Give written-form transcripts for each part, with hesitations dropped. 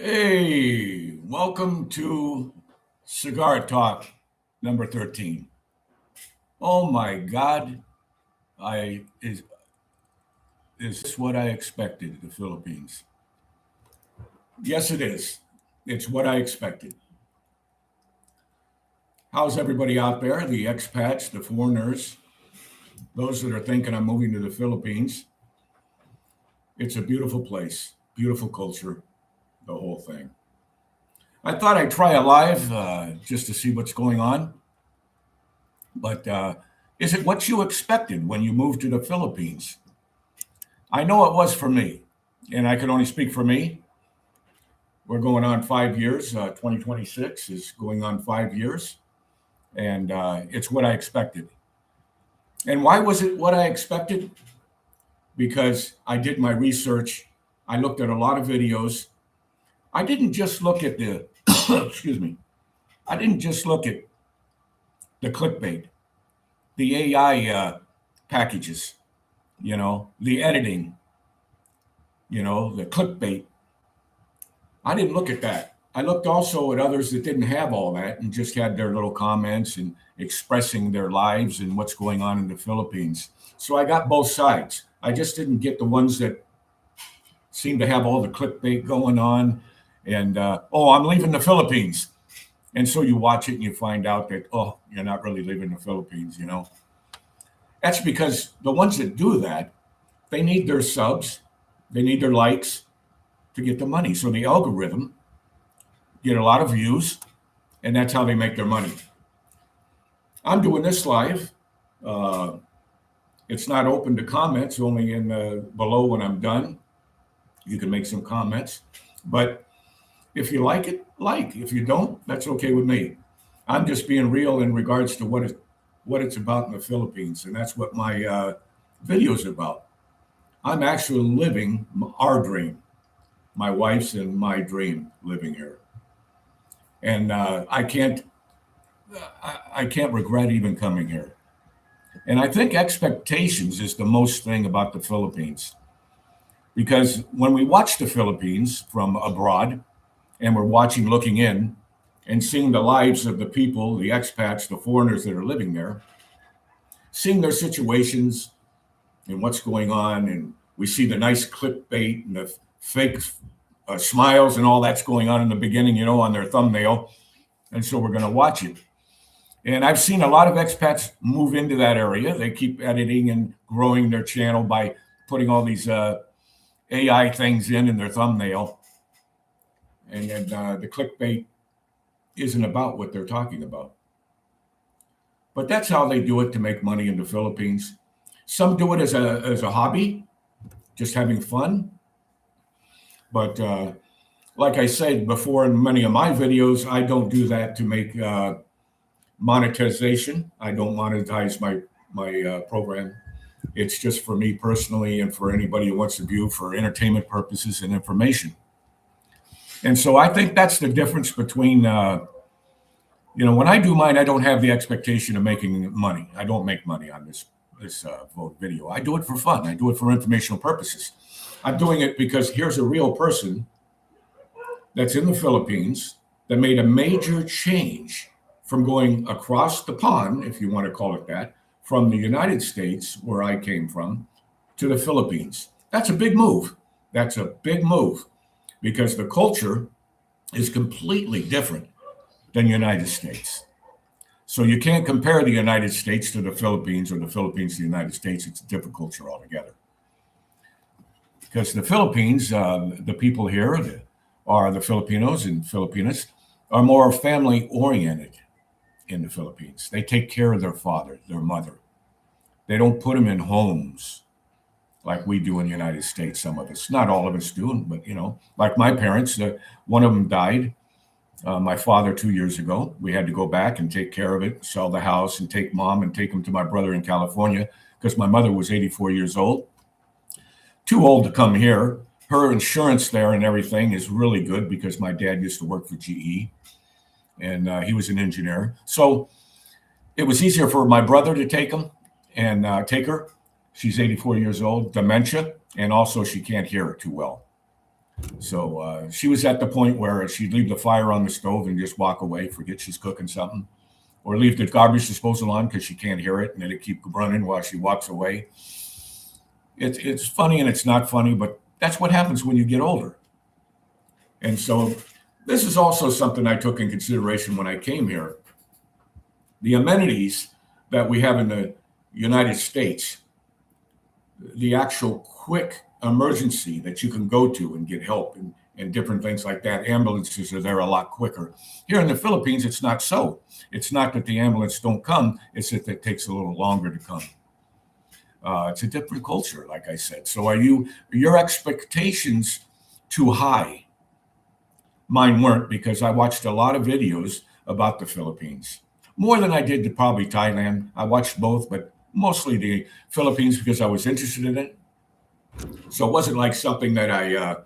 Hey, welcome to Cigar Talk number 13. Oh my God, I is this what I expected of the Philippines? Yes, it is. It's what I expected. How's everybody out there? The expats, the foreigners, those that are thinking I'm moving to the Philippines. It's a beautiful place, beautiful culture, the whole thing. I thought I'd try a live just to see what's going on. But is it what you expected when you moved to the Philippines? I know it was for me, and I can only speak for me. We're going on 5 years. 2026 is going on 5 years, and it's what I expected. And why was it what I expected? Because I did my research. I looked at a lot of videos. I didn't just look at the, excuse me, I didn't just look at the clickbait, the AI packages, the editing, the clickbait. I didn't look at that. I looked also at others that didn't have all that and just had their little comments and expressing their lives and what's going on in the Philippines. So I got both sides. I just didn't get the ones that seem to have all the clickbait going on and, I'm leaving the Philippines. And so you watch it and you find out that, you're not really leaving the Philippines, That's because the ones that do that, they need their subs, they need their likes to get the money. So the algorithm get a lot of views, and that's how they make their money. I'm doing this live. It's not open to comments, only in below when I'm done. You can make some comments. But if you like it, like. If you don't, that's okay with me. I'm just being real in regards to what it's about in the Philippines, and that's what my video is about. I'm actually living our dream, my wife's and my dream, living here, and I can't regret even coming here. And I think expectations is the most thing about the Philippines, because when we watch the Philippines from abroad, and we're looking in, and seeing the lives of the people, the expats, the foreigners that are living there, seeing their situations and what's going on. And we see the nice clickbait and the fake smiles and all that's going on in the beginning, on their thumbnail. And so we're going to watch it. And I've seen a lot of expats move into that area. They keep editing and growing their channel by putting all these AI things in their thumbnail. And then the clickbait isn't about what they're talking about. But that's how they do it to make money in the Philippines. Some do it as a hobby, just having fun. But like I said before in many of my videos, I don't do that to make monetization. I don't monetize my program. It's just for me personally and for anybody who wants to view for entertainment purposes and information. And so I think that's the difference between, when I do mine, I don't have the expectation of making money. I don't make money on this video. I do it for fun. I do it for informational purposes. I'm doing it because here's a real person that's in the Philippines that made a major change from going across the pond, if you want to call it that, from the United States, where I came from, to the Philippines. That's a big move. That's a big move. Because the culture is completely different than the United States. So you can't compare the United States to the Philippines or the Philippines to the United States. It's a different culture altogether. Because the Philippines, the people here are the Filipinos and Filipinas, are more family-oriented in the Philippines. They take care of their father, their mother. They don't put them in homes like we do in the United States, some of us. Not all of us do, but, like my parents, one of them died, my father, 2 years ago. We had to go back and take care of it, sell the house, and take mom and take him to my brother in California because my mother was 84 years old. Too old to come here. Her insurance there and everything is really good because my dad used to work for GE, and he was an engineer. So it was easier for my brother to take him and take her. She's 84 years old, dementia, and also she can't hear too well. So she was at the point where she'd leave the fire on the stove and just walk away, forget she's cooking something, or leave the garbage disposal on because she can't hear it, and then it keep running while she walks away. It's funny and it's not funny, but that's what happens when you get older. And so this is also something I took in consideration when I came here. The amenities that we have in the United States, the actual quick emergency that you can go to and get help and different things like that. Ambulances are there a lot quicker. Here in the Philippines, it's not so. It's not that the ambulance don't come, it's that it takes a little longer to come. It's a different culture, like I said. So are your expectations too high? Mine weren't, because I watched a lot of videos about the Philippines. More than I did to probably Thailand. I watched both, but mostly the Philippines because I was interested in it. So it wasn't like something that I,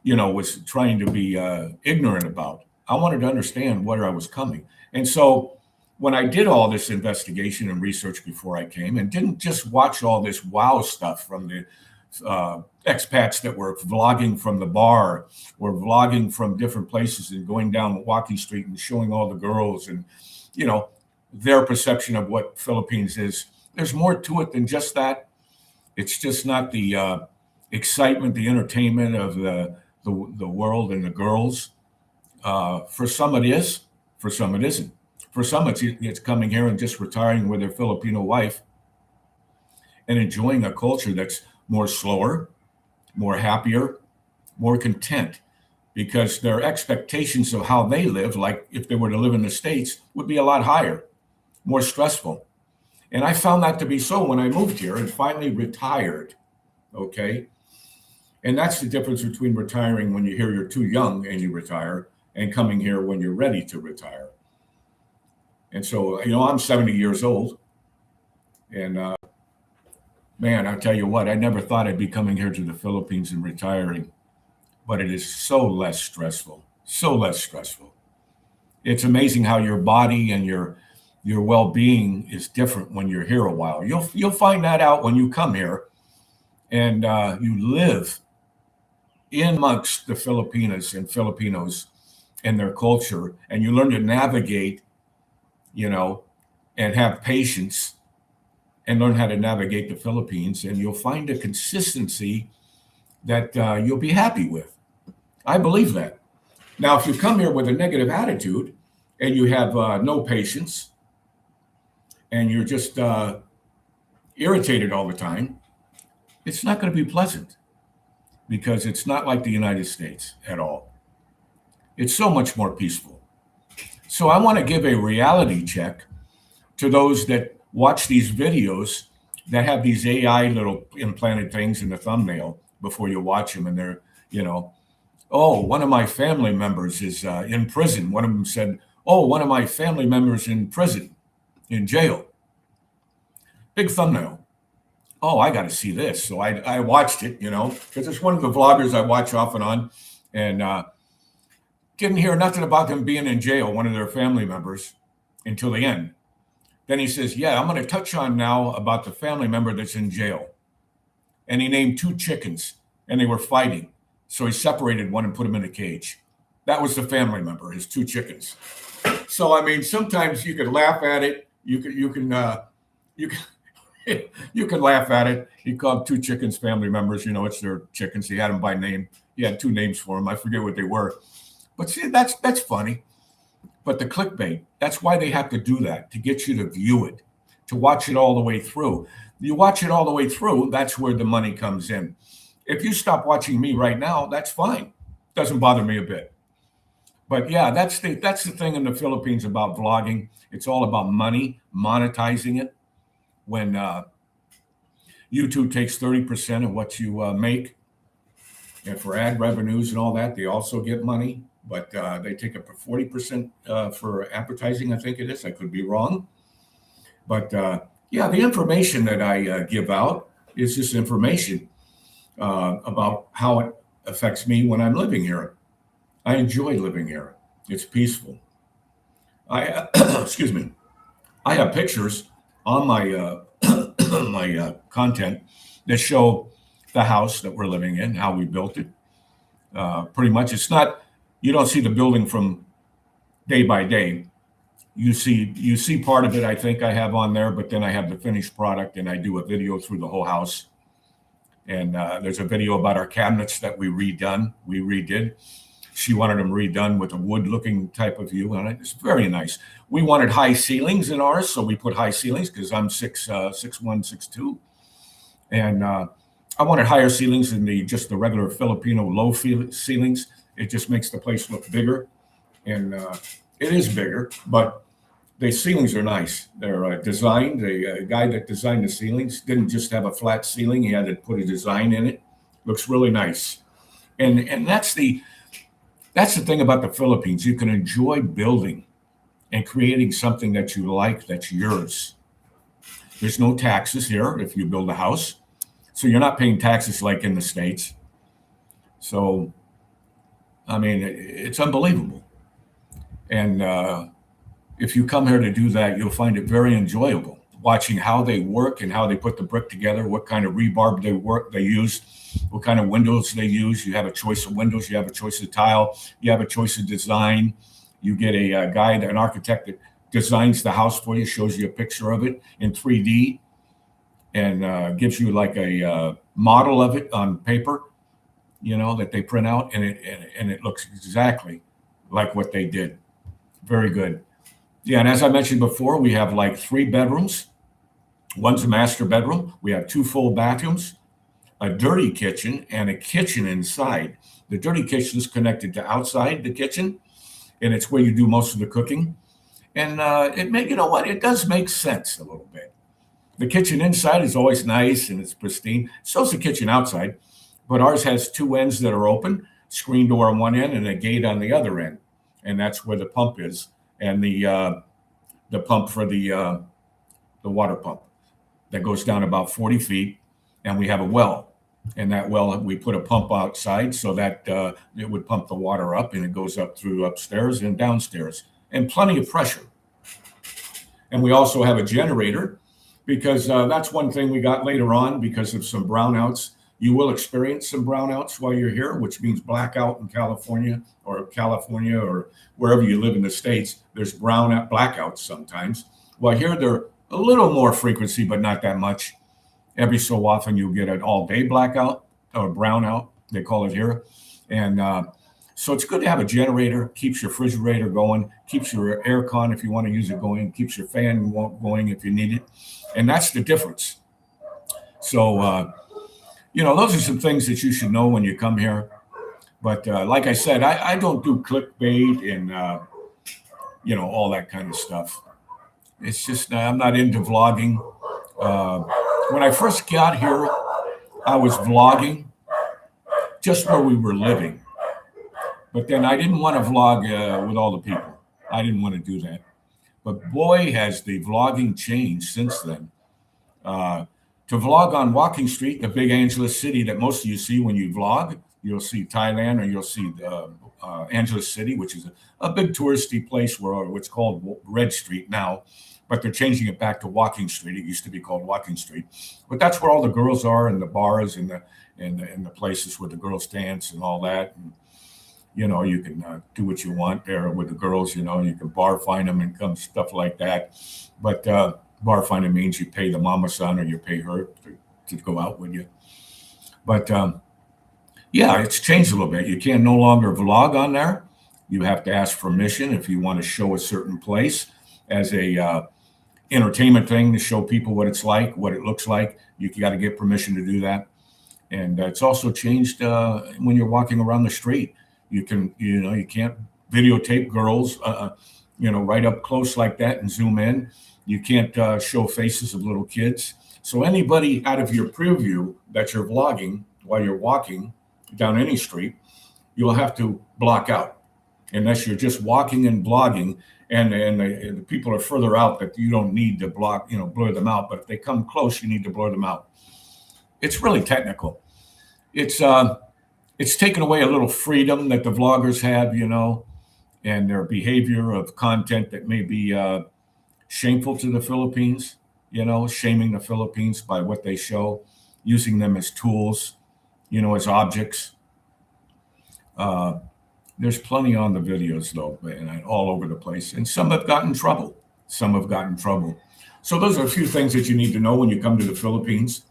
was trying to be ignorant about. I wanted to understand where I was coming. And so when I did all this investigation and research before I came, and didn't just watch all this wow stuff from the expats that were vlogging from the bar or vlogging from different places and going down Milwaukee Street and showing all the girls and, their perception of what Philippines is. There's more to it than just that. It's just not the excitement, the entertainment of the world and the girls. For some it is, for some it isn't. For some it's coming here and just retiring with their Filipino wife and enjoying a culture that's more slower, more happier, more content, because their expectations of how they live, like if they were to live in the States, would be a lot higher, more stressful. And I found that to be so when I moved here and finally retired. Okay. And that's the difference between retiring when you hear you're too young and you retire, and coming here when you're ready to retire. And so, I'm 70 years old. And man, I'll tell you what, I never thought I'd be coming here to the Philippines and retiring, but it is so less stressful, so less stressful. It's amazing how your body and your well-being is different when you're here a while. You'll find that out when you come here and you live in amongst the Filipinas and Filipinos and their culture, and you learn to navigate, and have patience and learn how to navigate the Philippines, and you'll find a consistency that you'll be happy with. I believe that. Now, if you come here with a negative attitude and you have no patience and you're just irritated all the time, it's not going to be pleasant, because it's not like the United States at all. It's so much more peaceful. So I want to give a reality check to those that watch these videos that have these AI little implanted things in the thumbnail before you watch them. And they're, oh, one of my family members is in prison. One of them said, oh, one of my family members in prison, in jail. Big thumbnail. Oh, I got to see this. So I watched it, because it's one of the vloggers I watch off and on, and didn't hear nothing about them being in jail, one of their family members, until the end. Then he says, yeah, I'm going to touch on now about the family member that's in jail. And he named 2 chickens, and they were fighting. So he separated one and put them in a cage. That was the family member, his 2 chickens. So, I mean, sometimes you could laugh at it. You can laugh at it. He called 2 chickens family members. It's their chickens. He had them by name. He had 2 names for them. I forget what they were. But see, that's funny. But the clickbait, that's why they have to do that, to get you to view it, to watch it all the way through. You watch it all the way through, that's where the money comes in. If you stop watching me right now, that's fine. Doesn't bother me a bit. But yeah, that's the thing in the Philippines about vlogging. It's all about money, monetizing it. When YouTube takes 30% of what you make, and for ad revenues and all that, they also get money. But they take up for 40% for advertising, I think it is. I could be wrong. But yeah, the information that I give out is just information about how it affects me when I'm living here. I enjoy living here. It's peaceful. Excuse me. I have pictures on my my content that show the house that we're living in, how we built it. Pretty much, it's not, you don't see the building from day by day. You see part of it, I think I have on there, but then I have the finished product and I do a video through the whole house. And there's a video about our cabinets that we redid. She wanted them redone with a wood-looking type of view on it. It's very nice. We wanted high ceilings in ours, so we put high ceilings because I'm 6'1", 6'2", and I wanted higher ceilings than just the regular Filipino low ceilings. It just makes the place look bigger, and it is bigger, but the ceilings are nice. They're designed. The guy that designed the ceilings didn't just have a flat ceiling. He had to put a design in it. Looks really nice, and that's the thing about the Philippines. You can enjoy building and creating something that you like, that's yours. There's no taxes here if you build a house. So you're not paying taxes like in the States. So, I mean, it's unbelievable. And if you come here to do that, you'll find it very enjoyable, watching how they work and how they put the brick together, what kind of rebarb they use, what kind of windows they use. You have a choice of windows, you have a choice of tile, you have a choice of design. You get a guide, an architect that designs the house for you, shows you a picture of it in 3D, and gives you like a model of it on paper, that they print out, and it looks exactly like what they did. Very good. Yeah, and as I mentioned before, we have like 3 bedrooms. One's a master bedroom. We have 2 full bathrooms, a dirty kitchen, and a kitchen inside. The dirty kitchen is connected to outside the kitchen, and it's where you do most of the cooking. And it does make sense a little bit. The kitchen inside is always nice and it's pristine. So's the kitchen outside, but ours has 2 ends that are open, screen door on one end and a gate on the other end, and that's where the pump is, and the pump for the water pump that goes down about 40 feet, and we have a well. And that well, we put a pump outside so that it would pump the water up, and it goes up through upstairs and downstairs, and plenty of pressure. And we also have a generator, because that's one thing we got later on because of some brownouts. You will experience some brownouts while you're here, which means blackout in California or wherever you live in the States. There's blackouts sometimes. Well, here they're a little more frequency, but not that much. Every so often you'll get an all-day blackout or brownout, they call it here. And so it's good to have a generator, keeps your refrigerator going, keeps your air con if you want to use it going, keeps your fan going if you need it. And that's the difference. So, those are some things that you should know when you come here. But like I said, I don't do clickbait and, all that kind of stuff. It's just, I'm not into vlogging. When I first got here, I was vlogging just where we were living. But then I didn't want to vlog with all the people. I didn't want to do that. But boy, has the vlogging changed since then. To vlog on Walking Street, the big Angeles city that most of you see when you vlog, you'll see Thailand or you'll see Angeles City, which is a big touristy place where what's called Red Street now. But they're changing it back to Walking Street. It used to be called Walking Street. But that's where all the girls are, and the bars and the places where the girls dance and all that. And, you can do what you want there with the girls. You can bar fine them and come stuff like that. But bar finding means you pay the mama son or you pay her to go out with you. But it's changed a little bit. You can no longer vlog on there. You have to ask permission if you want to show a certain place as a entertainment thing to show people what it's like, what it looks like. You got to get permission to do that. And it's also changed when you're walking around the street. You can't videotape girls, right up close like that and zoom in. You can't show faces of little kids. So anybody out of your preview that you're vlogging while you're walking down any street, you'll have to block out, unless you're just walking and vlogging, and the people are further out that you don't need to block, blur them out. But if they come close, you need to blur them out. It's really technical. It's taken away a little freedom that the vloggers have, and their behavior of content that may be shameful to the Philippines, shaming the Philippines by what they show, using them as tools as objects. There's plenty on the videos though, and all over the place. And some have gotten trouble. Some have gotten trouble. So those are a few things that you need to know when you come to the Philippines.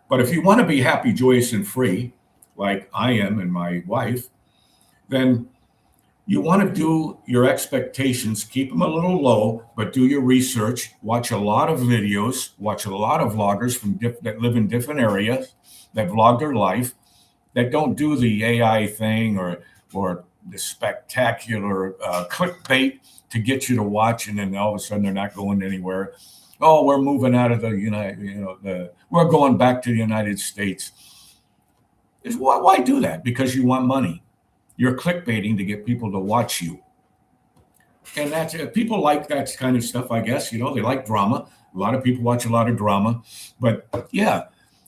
But if you want to be happy, joyous, and free, like I am and my wife, then you want to do your expectations, keep them a little low, but do your research, watch a lot of videos, watch a lot of vloggers that live in different areas, that vlog their life, that don't do the AI thing or the spectacular clickbait to get you to watch, and then all of a sudden they're not going anywhere. Oh, we're moving out of we're going back to the United States. Why do that? Because you want money. You're clickbaiting to get people to watch you. And that's people like that kind of stuff, I guess. They like drama. A lot of people watch a lot of drama. But yeah,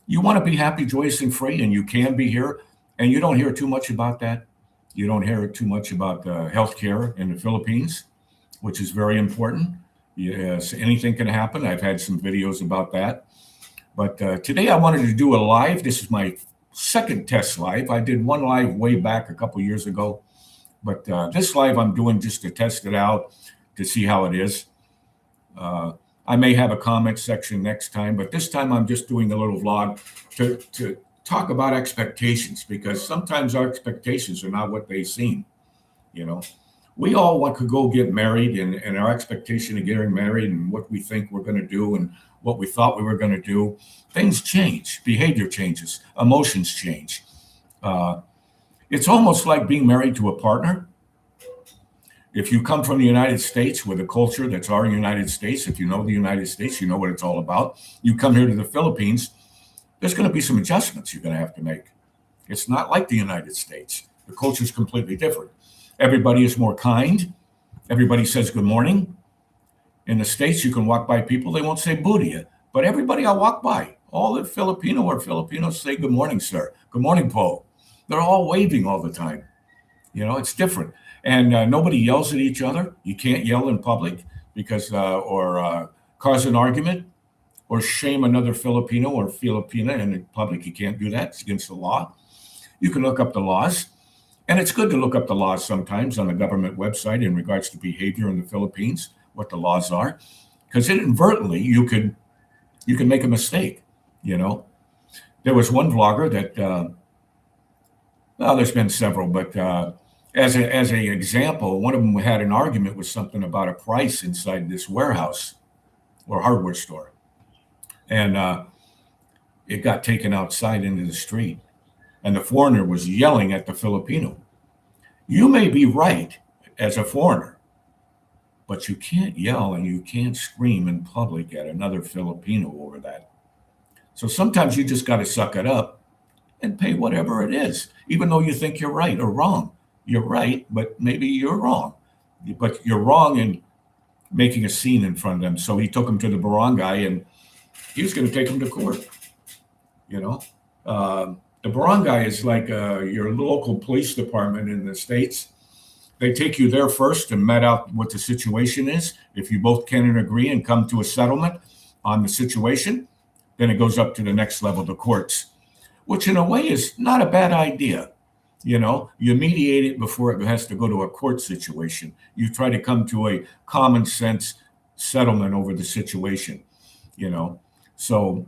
you want to be happy, joyous, and free, and you can be here. And you don't hear too much about that. You don't hear too much about healthcare in the Philippines, which is very important. Yes, anything can happen. I've had some videos about that. But today I wanted to do a live. This is my second test live. I did one live way back a couple years ago. But this live I'm doing just to test it out, to see how it is. I may have a comment section next time, but this time I'm just doing a little vlog to talk about expectations, because sometimes our expectations are not what they seem. We all could go get married, and our expectation of getting married and what we think we're going to do and what we thought we were going to do, things change, behavior changes, emotions change. It's almost like being married to a partner. If you come from the United States with a culture that's our United States, if you know the United States, you know what it's all about. You come here to the Philippines, there's going to be some adjustments you're going to have to make. It's not like the United States. The culture is completely different. Everybody is more kind. Everybody says good morning. In the States, you can walk by people, they won't say boo to you. But everybody I walk by, all the Filipino or Filipinos say good morning, sir. Good morning, Po. They're all waving all the time. It's different. And nobody yells at each other. You can't yell in public because or cause an argument or shame another Filipino or Filipina in public. You can't do that. It's against the law. You can look up the laws. And it's good to look up the laws sometimes on the government website in regards to behavior in the Philippines, what the laws are, because inadvertently you can make a mistake. There was one vlogger that, there's been several, but as an example, one of them had an argument with something about a price inside this warehouse or hardware store, and it got taken outside into the street. And the foreigner was yelling at the Filipino. You may be right as a foreigner, but you can't yell and you can't scream in public at another Filipino over that. So sometimes you just got to suck it up and pay whatever it is, even though you think you're right or wrong. You're right, but maybe you're wrong. But you're wrong in making a scene in front of them. So he took him to the barangay, and he was going to take him to court. The barangay is like your local police department in the States. They take you there first and met out what the situation is. If you both can agree and come to a settlement on the situation, then it goes up to the next level, the courts, which in a way is not a bad idea. You mediate it before it has to go to a court situation. You try to come to a common sense settlement over the situation, So,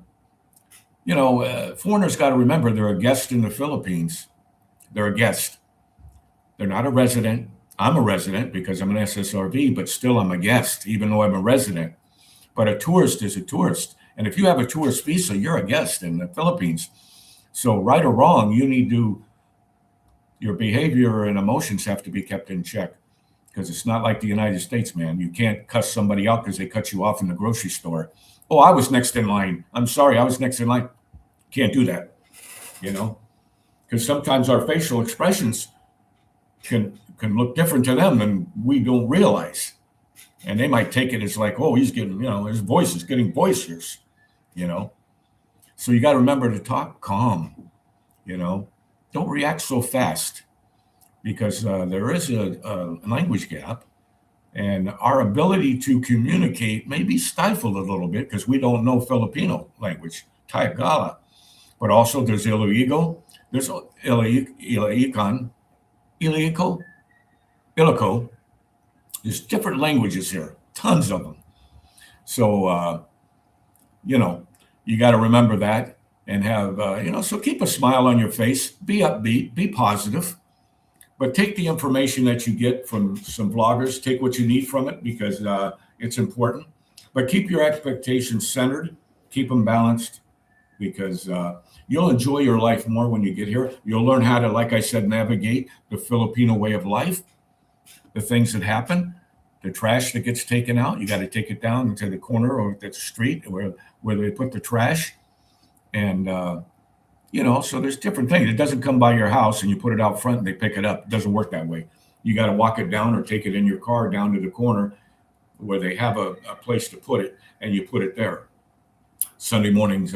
foreigners got to remember they're a guest in the Philippines. They're a guest. They're not a resident. I'm a resident because I'm an SSRV, but still I'm a guest, even though I'm a resident. But a tourist is a tourist. And if you have a tourist visa, you're a guest in the Philippines. So right or wrong, your behavior and emotions have to be kept in check, because it's not like the United States, man. You can't cuss somebody out because they cut you off in the grocery store. Oh, I was next in line. I'm sorry, I was next in line. Can't do that, because sometimes our facial expressions can look different to them than we don't realize. And they might take it as like, oh, he's getting, his voice is getting boisterous, So you got to remember to talk calm, Don't react so fast, because there is a language gap, and our ability to communicate may be stifled a little bit because we don't know Filipino language, Tagalog. But also there's Iloilo, There's Ilico. There's different languages here, tons of them. So, you got to remember that and have, so keep a smile on your face, be upbeat, be positive, but take the information that you get from some vloggers, take what you need from it because it's important, but keep your expectations centered, keep them balanced because you'll enjoy your life more when you get here. You'll learn how to, like I said, navigate the Filipino way of life, the things that happen. The trash that gets taken out, you got to take it down to the corner or the street where they put the trash. And, so there's different things. It doesn't come by your house and you put it out front and they pick it up. It doesn't work that way. You got to walk it down or take it in your car down to the corner where they have a place to put it and you put it there. Monday mornings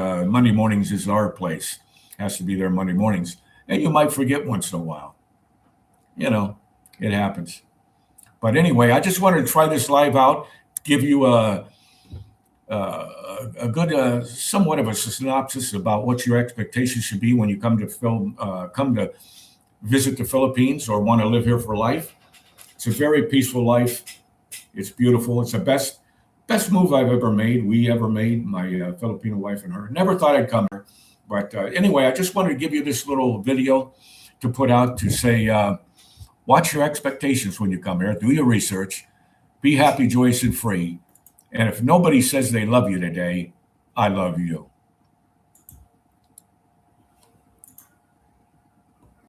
is our place. Has to be there Monday mornings. And you might forget once in a while. It happens. But anyway, I just wanted to try this live out, give you a good, somewhat of a synopsis about what your expectations should be when you come to visit the Philippines or want to live here for life. It's a very peaceful life. It's beautiful. It's the best move I've ever made. We ever made, my Filipino wife and her. Never thought I'd come here. But anyway, I just wanted to give you this little video to put out to say, watch your expectations when you come here. Do your research. Be happy, joyous, and free. And if nobody says they love you today, I love you.